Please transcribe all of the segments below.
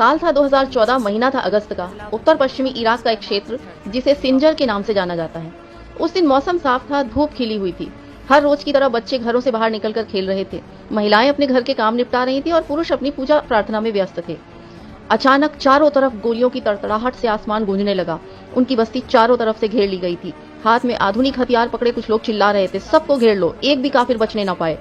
साल था 2014, महीना था अगस्त का। उत्तर पश्चिमी इराक का एक क्षेत्र जिसे सिंजर के नाम से जाना जाता है। उस दिन मौसम साफ था, धूप खिली हुई थी। हर रोज की तरह बच्चे घरों से बाहर निकलकर खेल रहे थे। महिलाएं अपने घर के काम निपटा रही थी और पुरुष अपनी पूजा प्रार्थना में व्यस्त थे। अचानक चारों तरफ गोलियों की तड़तड़ाहट से आसमान गूंजने लगा। उनकी बस्ती चारों तरफ से घेर ली गई थी। हाथ में आधुनिक हथियार पकड़े कुछ लोग चिल्ला रहे थे, सबको घेर लो, एक भी काफिर बचने न पाए।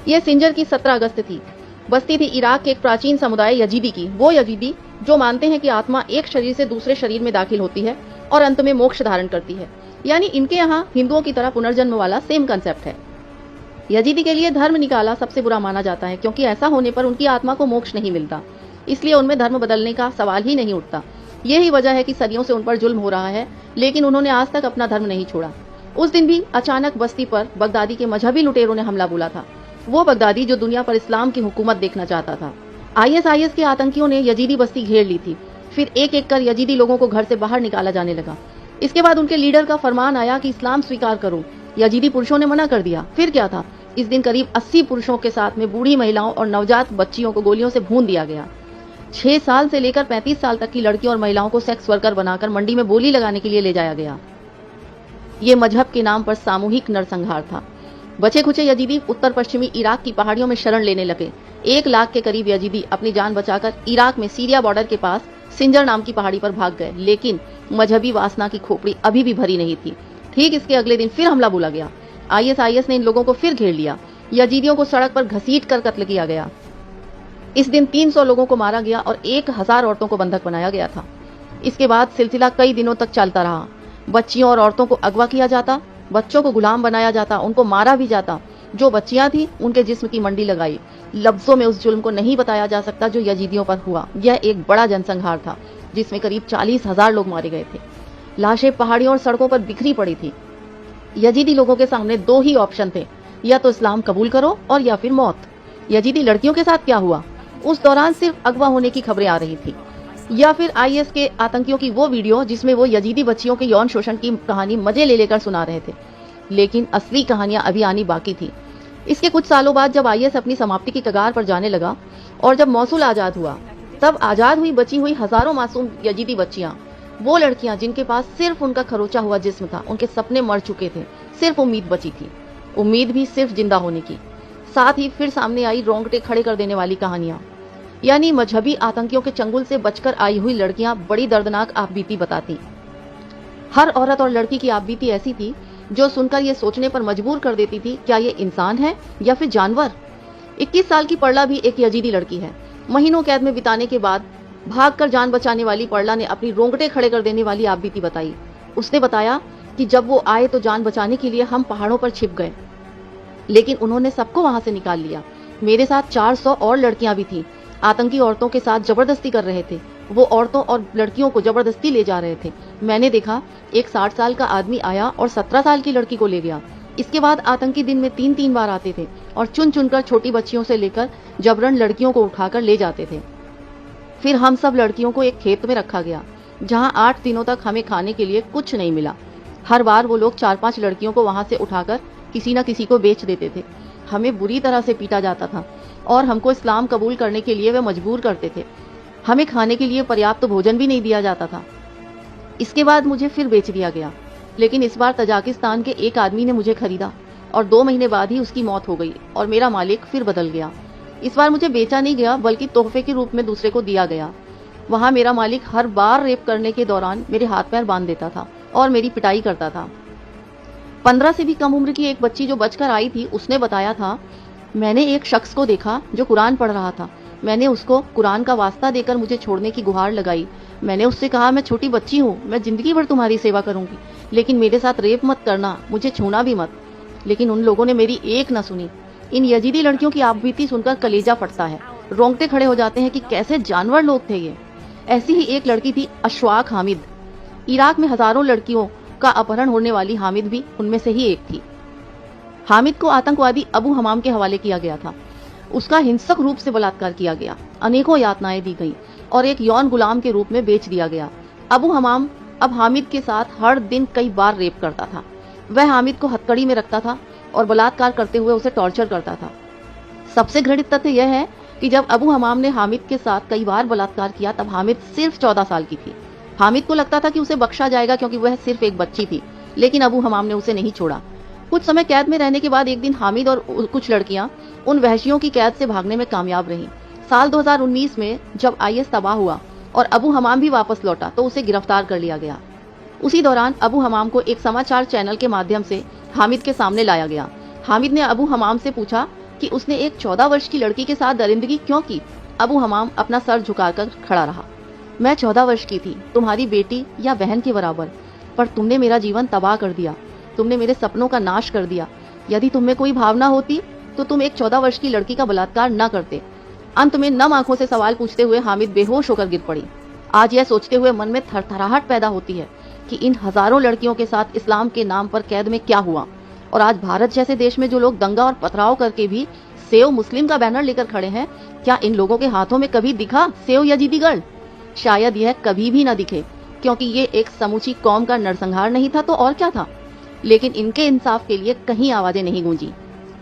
यह सिंजर की 17 अगस्त थी। बस्ती थी इराक के एक प्राचीन समुदाय यजीदी की। वो यजीदी जो मानते हैं कि आत्मा एक शरीर से दूसरे शरीर में दाखिल होती है और अंत में मोक्ष धारण करती है। यानी इनके यहाँ हिंदुओं की तरह पुनर्जन्म वाला सेम कंसेप्ट है। यजीदी के लिए धर्म निकाला सबसे बुरा माना जाता है, क्योंकि ऐसा होने पर उनकी आत्मा को मोक्ष नहीं मिलता। इसलिए उनमें धर्म बदलने का सवाल ही नहीं उठता। यही वजह है कि सदियों से उन पर जुल्म हो रहा है, लेकिन उन्होंने आज तक अपना धर्म नहीं छोड़ा। उस दिन भी अचानक बस्ती पर बगदादी के मजहबी लुटेरों ने हमला बोला था। वो बगदादी जो दुनिया पर इस्लाम की हुकूमत देखना चाहता था। आईएसआईएस के आतंकियों ने यजीदी बस्ती घेर ली थी। फिर एक एक कर यजीदी लोगों को घर से बाहर निकाला जाने लगा। इसके बाद उनके लीडर का फरमान आया कि इस्लाम स्वीकार करो। यजीदी पुरुषों ने मना कर दिया। फिर क्या था, इस दिन करीब 80 पुरुषों के साथ में बूढ़ी महिलाओं और नवजात बच्चियों को गोलियों से भून दिया गया। 6 साल से लेकर 35 साल तक की लड़कियों और महिलाओं को सेक्स वर्कर बनाकर मंडी में बोली लगाने के लिए ले जाया गया। ये मजहब के नाम पर सामूहिक नरसंहार था। बचे खुचे यजीदी उत्तर पश्चिमी इराक की पहाड़ियों में शरण लेने लगे। 1 लाख के करीब यजीदी अपनी जान बचाकर इराक में सीरिया बॉर्डर के पास सिंजर नाम की पहाड़ी पर भाग गए। लेकिन मजहबी वासना की खोपड़ी अभी भी भरी नहीं थी। ठीक इसके अगले दिन फिर हमला बोला गया। आईएसआईएस ने इन लोगों को फिर घेर लिया। यजीदियों को सड़क पर घसीट कर कत्ल किया गया। इस दिन 300 लोगों को मारा गया और 1000 औरतों को बंधक बनाया गया था। इसके बाद सिलसिला कई दिनों तक चलता रहा। बच्चियों और औरतों को अगवा किया जाता, बच्चों को गुलाम बनाया जाता, उनको मारा भी जाता। जो बच्चियां थी उनके जिस्म की मंडी लगाई। लफ्जों में उस जुल्म को नहीं बताया जा सकता जो यजीदियों पर हुआ। यह एक बड़ा जनसंहार था जिसमें करीब 40,000 लोग मारे गए थे। लाशें पहाड़ियों और सड़कों पर बिखरी पड़ी थी। यजीदी लोगों के सामने 2 ही ऑप्शन थे, या तो इस्लाम कबूल करो और या फिर मौत। यजीदी लड़कियों के साथ क्या हुआ? उस दौरान सिर्फ अगवा होने की खबरें आ रही थी, या फिर आईएस के आतंकियों की वो वीडियो जिसमें वो यजीदी बच्चियों के यौन शोषण की कहानी मजे ले लेकर सुना रहे थे। लेकिन असली कहानियां अभी आनी बाकी थी। इसके कुछ सालों बाद जब आईएस अपनी समाप्ति की कगार पर जाने लगा और जब मौसूल आजाद हुआ, तब आजाद हुई बची हुई हजारों मासूम यजीदी बच्चियां, वो लड़कियां जिनके पास सिर्फ उनका खरोचा हुआ जिस्म था, उनके सपने मर चुके थे, सिर्फ उम्मीद बची थी। उम्मीद भी सिर्फ जिंदा होने की। साथ ही फिर सामने आई रोंगटे खड़े कर देने वाली कहानियां, यानी मजहबी आतंकियों के चंगुल से बचकर आई हुई लड़कियां बड़ी दर्दनाक आपबीती बताती। हर औरत और लड़की की आपबीती ऐसी थी जो सुनकर ये सोचने पर मजबूर कर देती थी, क्या ये इंसान है या फिर जानवर? 21 साल की पड़ला भी एक यजीदी लड़की है। महीनों कैद में बिताने के बाद भागकर जान बचाने वाली पड़ला ने अपनी रोंगटे खड़े कर देने वाली आपबीती बताई। उसने बताया कि जब वो आए तो जान बचाने के लिए हम पहाड़ों पर छिप गए, लेकिन उन्होंने सबको वहां से निकाल लिया। मेरे साथ 400 और लड़कियां भी थी। आतंकी औरतों के साथ जबरदस्ती कर रहे थे। वो औरतों और लड़कियों को जबरदस्ती ले जा रहे थे। मैंने देखा एक 60 साल का आदमी आया और 17 साल की लड़की को ले गया। इसके बाद आतंकी दिन में 3-3 बार आते थे और चुन चुनकर छोटी बच्चियों से लेकर जबरन लड़कियों को उठाकर ले जाते थे। फिर हम सब लड़कियों को एक खेत में रखा गया, जहाँ 8 दिनों तक हमें खाने के लिए कुछ नहीं मिला। हर बार वो लोग 4-5 लड़कियों को वहां से उठाकर किसी न किसी को बेच देते थे। हमें बुरी तरह से पीटा जाता था और हमको इस्लाम कबूल करने के लिए वे मजबूर करते थे। हमें खाने के लिए पर्याप्त भोजन भी नहीं दिया जाता था। इसके बाद मुझे फिर बेच दिया गया, लेकिन इस बार तजाकिस्तान के एक आदमी ने मुझे खरीदा और 2 महीने बाद ही उसकी मौत हो गई और मेरा मालिक फिर बदल गया। इस बार मुझे बेचा नहीं गया, बल्कि तोहफे के रूप में दूसरे को दिया गया। वहाँ मेरा मालिक हर बार रेप करने के दौरान मेरे हाथ पैर बांध देता था और मेरी पिटाई करता था। 15 से भी कम उम्र की एक बच्ची जो बचकर आई थी, उसने बताया था, मैंने एक शख्स को देखा जो कुरान पढ़ रहा था। मैंने उसको कुरान का वास्ता देकर मुझे छोड़ने की गुहार लगाई। मैंने उससे कहा, मैं छोटी बच्ची हूँ, मैं जिंदगी भर तुम्हारी सेवा करूंगी, लेकिन मेरे साथ रेप मत करना, मुझे छूना भी मत। लेकिन उन लोगों ने मेरी एक न सुनी। इन यजीदी लड़कियों की आपबीती सुनकर कलेजा फटता है, रोंगटे खड़े हो जाते हैं कि कैसे जानवर लोग थे ये। ऐसी ही एक लड़की थी अशवाक हामिद। इराक में हजारों लड़कियों का अपहरण होने वाली हामिद भी उनमें से ही एक थी। हामिद को आतंकवादी अबू हमाम के हवाले किया गया था। उसका हिंसक रूप से बलात्कार किया गया, अनेकों यातनाएं दी गई और एक यौन गुलाम के रूप में बेच दिया गया। अबू हमाम अब हामिद के साथ हर दिन कई बार रेप करता था। वह हामिद को हथकड़ी में रखता था और बलात्कार करते हुए उसे टॉर्चर करता था। सबसे घृणित तथ्य यह है कि जब अबू हमाम ने हामिद के साथ कई बार बलात्कार किया तब हामिद सिर्फ 14 साल की थी। हामिद को लगता था कि उसे बख्शा जाएगा क्योंकि वह सिर्फ एक बच्ची थी, लेकिन अबू हमाम ने उसे नहीं छोड़ा। कुछ समय कैद में रहने के बाद एक दिन हामिद और कुछ लड़कियां उन वहशियों की कैद से भागने में कामयाब रहीं। साल 2019 में जब IS तबाह हुआ और अबू हमाम भी वापस लौटा तो उसे गिरफ्तार कर लिया गया। उसी दौरान अबू हमाम को एक समाचार चैनल के माध्यम से हामिद के सामने लाया गया। हामिद ने अबू हमाम से पूछा कि उसने एक 14 वर्ष की लड़की के साथ दरिंदगी क्यों की। अबू हमाम अपना सर झुकाकर खड़ा रहा। मैं 14 वर्ष की थी, तुम्हारी बेटी या बहन के बराबर, पर तुमने मेरा जीवन तबाह कर दिया, तुमने मेरे सपनों का नाश कर दिया। यदि तुम में कोई भावना होती तो तुम एक 14 वर्ष की लड़की का बलात्कार न करते। अंत में नम आंखों से सवाल पूछते हुए हामिद बेहोश होकर गिर पड़ी। आज यह सोचते हुए मन में थरथराहट पैदा होती है कि इन हजारों लड़कियों के साथ इस्लाम के नाम पर कैद में क्या हुआ, और आज भारत जैसे देश में जो लोग दंगा और पथराव करके भी सेव मुस्लिम का बैनर लेकर खड़े हैं, क्या इन लोगों के हाथों में कभी दिखा सेव यजीदी गर्ल? शायद यह कभी भी न दिखे, क्योंकि ये एक समूची कौम का नरसंहार नहीं था तो और क्या था। लेकिन इनके इंसाफ के लिए कहीं आवाजें नहीं गूंजी।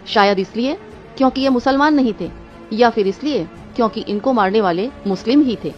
शायद इसलिए क्योंकि ये मुसलमान नहीं थे, या फिर इसलिए क्योंकि इनको मारने वाले मुस्लिम ही थे।